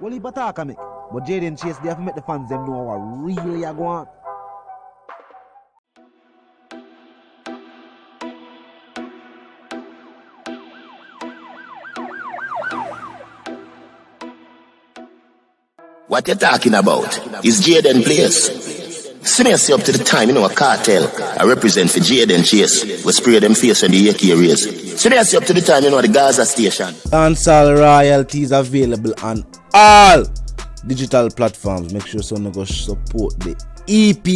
Well, he attack me. But Jayden Chase, they have to make the fans them know what really are going on. What you talking about is Jayden place. See me up to the time, a cartel. I represent for Jayden Chase. We spray them face on the AK rays. See me up to the time, the Gaza station. Dancehall royalties available on all digital platforms. Make sure so go support the EP.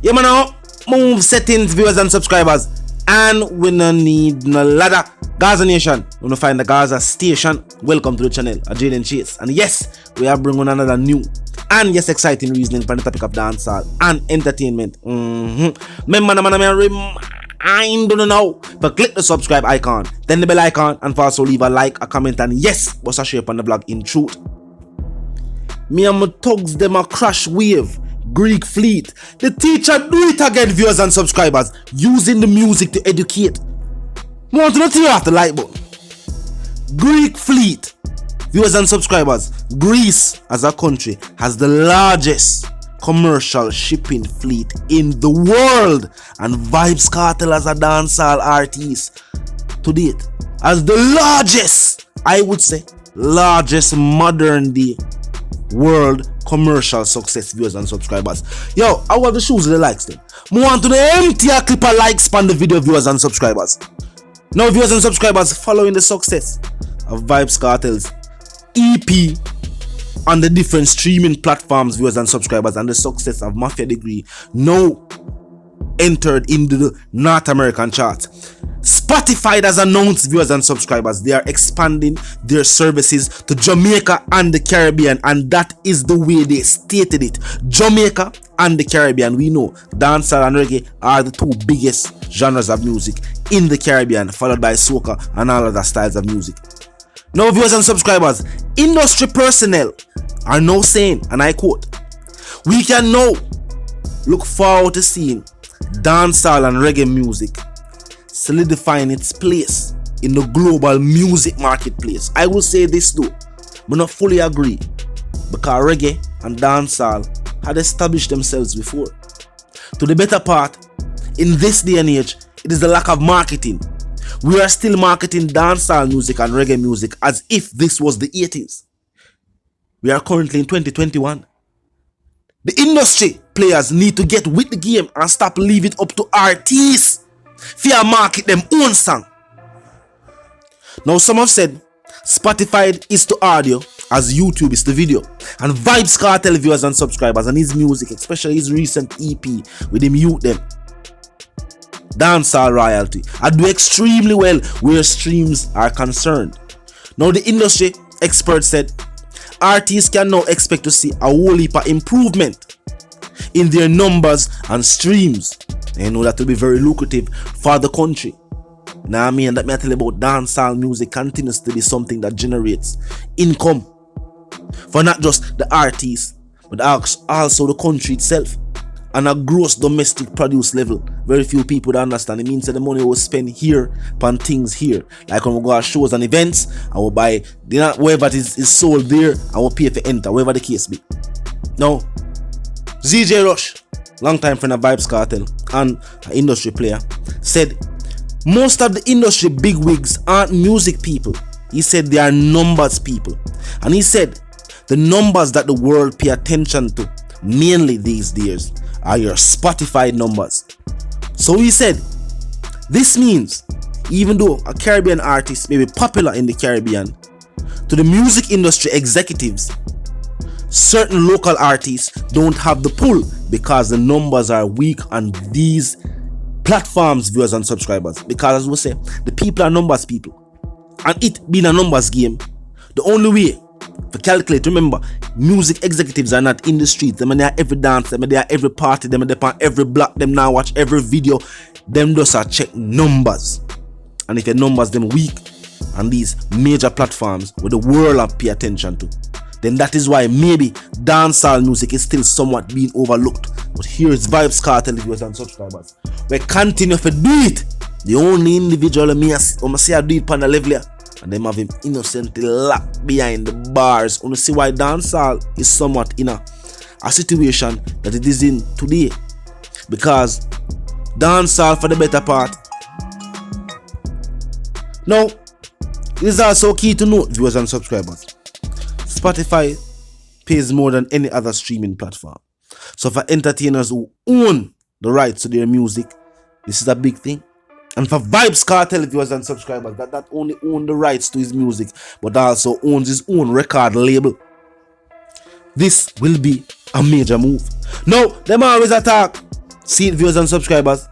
Yeah, man, now move settings, viewers and subscribers, and we no need no ladder. Gaza Nation, you wanna find the Gaza station. Welcome to the channel, Jayden Chase. And yes, we are bringing another new and yes, exciting reasoning for the topic of dancehall and entertainment. Remember, remind you now, but click the subscribe icon, then the bell icon, and also leave a like, a comment, and yes, what's a share on the blog in truth. Me and my thugs them a crash wave. Greek fleet. The teacher do it again, viewers and subscribers, using the music to educate. Want to know off the light bulb. Greek fleet. Viewers and subscribers, Greece as a country has the largest commercial shipping fleet in the world, and Vybz Kartel as a dancehall artist to date as the largest, I would say, largest modern day world commercial success, viewers and subscribers. Yo, I want the shoes of the likes them. Move on to the empty clip of likes span the video, viewers and subscribers. Now, viewers and subscribers, following the success of Vybz Kartel's EP on the different streaming platforms, viewers and subscribers, and the success of Mafia Degree now entered into the North American chart. Spotify has announced, viewers and subscribers, they are expanding their services to Jamaica and the Caribbean, and that is the way they stated it. Jamaica and the Caribbean. We know dancehall and reggae are the two biggest genres of music in the Caribbean, followed by soca and all other styles of music. Now, viewers and subscribers, industry personnel are now saying, and I quote, "We can now look forward to seeing dancehall and reggae music solidifying its place in the global music marketplace." I will say this though, but not fully agree, because reggae and dancehall had established themselves before. To the better part, in this day and age, it is the lack of marketing. We are still marketing dancehall music and reggae music as if this was the 80s. We are currently in 2021. The industry players need to get with the game and stop leaving it up to artists fear market them own song. Now, some have said Spotify is to audio as YouTube is to video, and Vybz Kartel, viewers and subscribers, and his music, especially his recent EP with him youth them dancehall royalty, I do extremely well where streams are concerned. Now, the industry experts said artists can now expect to see a whole heap of improvement in their numbers and streams. You know that will be very lucrative for the country. Now, I mean, that me I tell you about dancehall music continues to be something that generates income for not just the artists, but also the country itself. On a gross domestic produce level, very few people that understand. It means that the money we spend here on things here, like when we go to shows and events, and we buy whatever is sold there, and we pay for enter, whatever the case be. Now, ZJ Rush, long-time friend of Vybz Kartel and an industry player, said most of the industry bigwigs aren't music people. He said they are numbers people, and he said the numbers that the world pay attention to mainly these days are your Spotify numbers. So he said this means even though a Caribbean artist may be popular in the Caribbean, to the music industry executives, certain local artists don't have the pull because the numbers are weak on these platforms, viewers and subscribers. Because as we say, the people are numbers people, and it being a numbers game, the only way to calculate, remember, music executives are not in the streets. Them and they are every dance, them and they are every party, them and they on every block, them now watch every video. Them just are check numbers, and if your numbers them weak on these major platforms where the world have pay attention to, then that is why maybe dancehall music is still somewhat being overlooked. But here is Vybz Kartel, viewers and subscribers. We continue to do it. The only individual me say I do it on the level here and them have him innocently locked behind the bars. You see why dancehall is somewhat in a situation that it is in today, because dancehall for the better part. Now, it is also key to note, viewers and subscribers, Spotify pays more than any other streaming platform. So for entertainers who own the rights to their music, this is a big thing. And for Vybz Kartel viewers and subscribers, that not only own the rights to his music, but also owns his own record label. This will be a major move. Now, them always attack, see it, viewers and subscribers,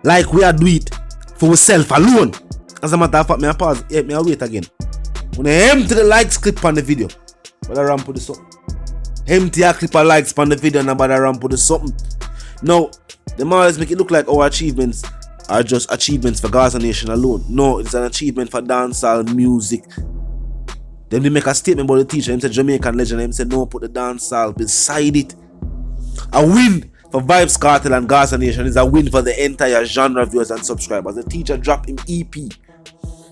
like we are do it for ourselves alone. As a matter of fact, me a pause, me a wait again. When I empty the likes clip on the video, but I ramp with the something. Empty a clip of likes on the video and about I ramp with the something. Now, them always make it look like our achievements are just achievements for Gaza Nation alone. No, it's an achievement for dancehall music. Then they make a statement about the teacher. Him said Jamaican legend. Him said no, put the dancehall beside it. A win for Vybz Kartel and Gaza Nation is a win for the entire genre, viewers and subscribers. The teacher dropped him EP.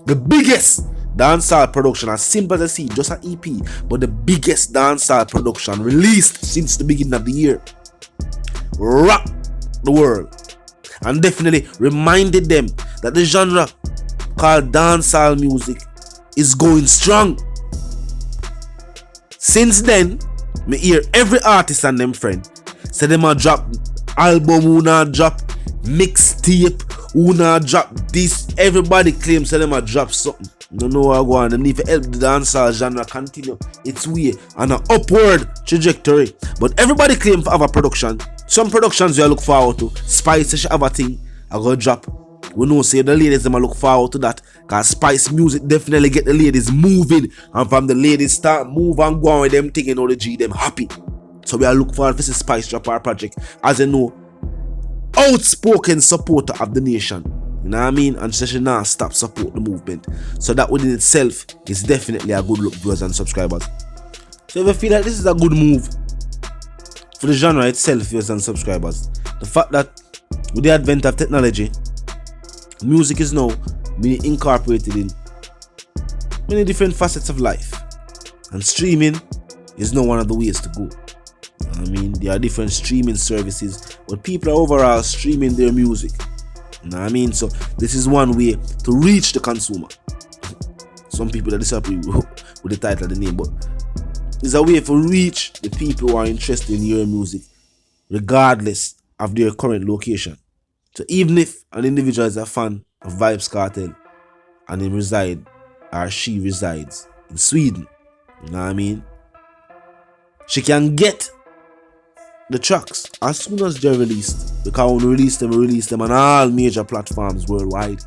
The biggest dancehall production, as simple as I see, just an EP, but the biggest dancehall production released since the beginning of the year. Rock the world. And definitely reminded them that the genre called dancehall music is going strong. Since then, me hear every artist and them friend say them a drop album, who not drop mixtape, who not drop this. Everybody claims say them a drop something. Don't know what go on. Them need to help the dancehall genre continue its way on an upward trajectory. But everybody claim to have a production. Some productions we look forward to. Spice should have a thing I go drop. We know say the ladies them look forward to that, cause Spice music definitely get the ladies moving, and from the ladies start move and go on with them thing, the G them happy. So we are look forward to see Spice drop our project as you know, outspoken supporter of the nation. You know what I mean? And she should not stop support the movement. So that within itself is definitely a good look, viewers and subscribers. So if you feel like this is a good move for the genre itself, viewers and subscribers, the fact that with the advent of technology, music is now being incorporated in many different facets of life, and streaming is now one of the ways to go. I mean, there are different streaming services, but people are overall streaming their music. You know what I mean? So this is one way to reach the consumer. Some people are disagree with the title of the name, but it's a way to reach the people who are interested in your music, regardless of their current location. So even if an individual is a fan of Vybz Kartel and him reside or she resides in Sweden, you know what I mean, she can get the tracks as soon as they're released, because when we release them on all major platforms worldwide,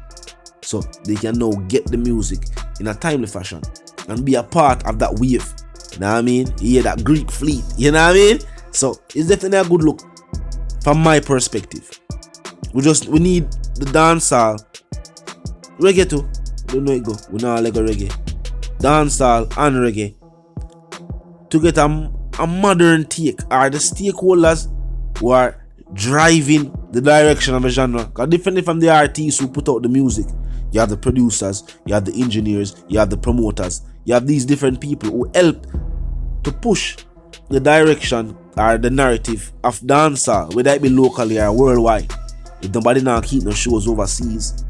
so they can now get the music in a timely fashion and be a part of that wave. You know what I mean? You hear that Greek fleet, you know what I mean? So it's definitely a good look from my perspective. We need the dancehall, reggae too. Don't know it go. We know like a reggae, dancehall and reggae to get a modern take, or the stakeholders who are driving the direction of a genre. Because differently from the artists who put out the music, you have the producers, you have the engineers, you have the promoters, you have these different people who help to push the direction or the narrative of dancehall, whether it be locally or worldwide. If nobody now keep no shows overseas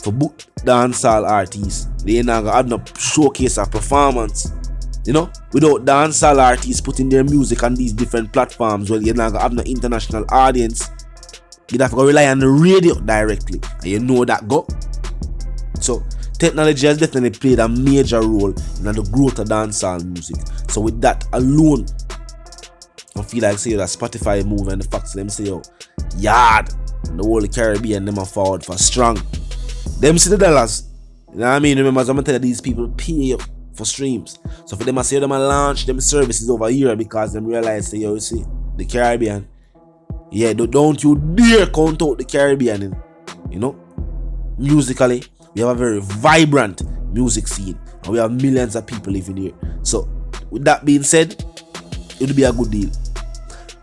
for book dancehall artists, they ain't gonna have no showcase or performance. You know, without dancehall artists putting their music on these different platforms, well, you're not gonna have no international audience. You'd have to rely on the radio directly, and you know that go. So technology has definitely played a major role in the growth of dancehall music. So with that alone, I feel like say that Spotify move and the facts them say yo, yard, and the whole Caribbean them are forward for strong. Them see the dollars. You know what I mean? Remember, as I'm gonna tell you, these people pay for streams. So for them I say them launch them services over here because them realize say yo, you see the Caribbean. Yeah, don't you dare count out the Caribbean. You know, musically we have a very vibrant music scene and we have millions of people living here. So with that being said, it'll be a good deal.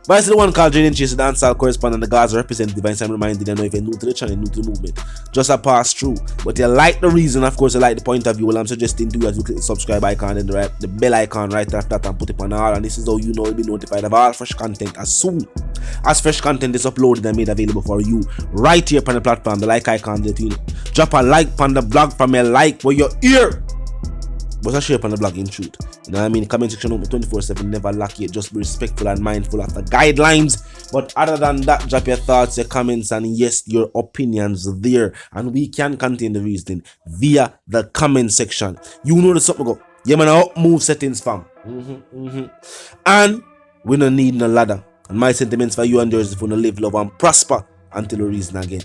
But I see the one called Jayden Chase, the dancehall correspondent, the Gaza representative, and I'm reminding you, if you're new to the channel, new to the movement, just a pass through. But you like the reason, of course, you like the point of view. Well, I'm suggesting to you as you click the subscribe icon and the bell icon right after that and put it on all. And this is how you know you'll be notified of all fresh content as soon as fresh content is uploaded and made available for you right here on the platform. The like icon, you know. Drop a like on the blog from a like for your ear. But I share on the blog in truth. You know what I mean? Comment section open 24/7, never lack it. Just be respectful and mindful of the guidelines. But other than that, drop your thoughts, your comments, and yes, your opinions there. And we can contain the reasoning via the comment section. You know the something go. Yeah, man, up move settings, fam. And we don't need no ladder. And my sentiments for you and yours if you want to live, love, and prosper until the reason again.